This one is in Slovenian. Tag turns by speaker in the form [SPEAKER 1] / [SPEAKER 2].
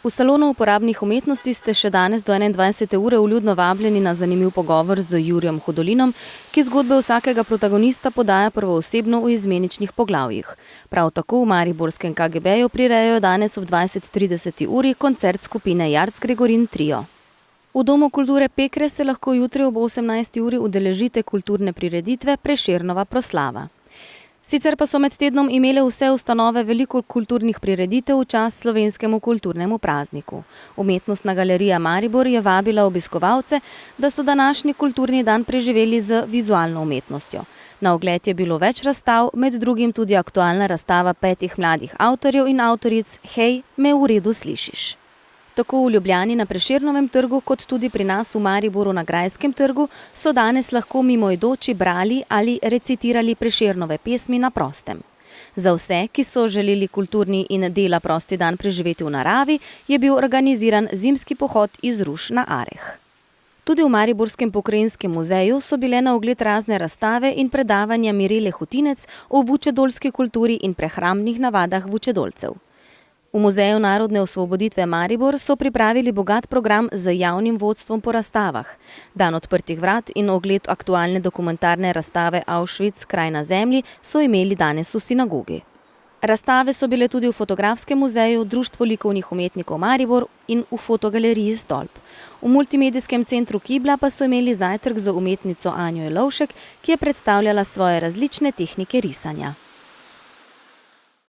[SPEAKER 1] V salonu uporabnih umetnosti ste še danes do 21. ure vljudno vabljeni na zanimiv pogovor z Jurijem Hudolinom, ki zgodbe vsakega protagonista podaja prvoosebno v izmeničnih poglavjih. Prav tako v mariborskem KGB-ju prirejajo danes ob 20:30 uri koncert skupine Jarc Gregorin Trio. V Domu kulture Pekre se lahko jutri ob 18. uri udeležite kulturne prireditve Prešernova proslava. Sicer pa so med tednom imele vse ustanove veliko kulturnih prireditev v čast slovenskemu kulturnemu prazniku. Umetnostna galerija Maribor je vabila obiskovalce, da so današnji kulturni dan preživeli z vizualno umetnostjo. Na ogled je bilo več razstav, med drugim tudi aktualna razstava 5 mladih avtorjev in avtoric Hej, me v redu slišiš. Tako v Ljubljani na Prešernovem trgu, kot tudi pri nas v Mariboru na Grajskem trgu, so danes lahko mimoidoči brali ali recitirali Prešernove pesmi na prostem. Za vse, ki so želeli kulturni in dela prosti dan preživeti v naravi, je bil organiziran zimski pohod iz Ruš na Areh. Tudi v Mariborskem pokrajinskem muzeju so bile na ogled razne razstave in predavanja Mirele Hutinec o vučedolski kulturi in prehrambnih navadah vučedolcev. V Muzeju narodne osvoboditve Maribor so pripravili bogat program z javnim vodstvom po razstavah. Dan odprtih vrat in ogled aktualne dokumentarne razstave Auschwitz, kraj na zemlji, so imeli danes v sinagogi. Razstave so bile tudi v Fotografskem muzeju, Društvu likovnih umetnikov Maribor in v fotogaleriji Stolp. V multimedijskem centru Kibla pa so imeli zajtrk z umetnico Anjo Jelovšek, ki je predstavljala svoje različne tehnike risanja.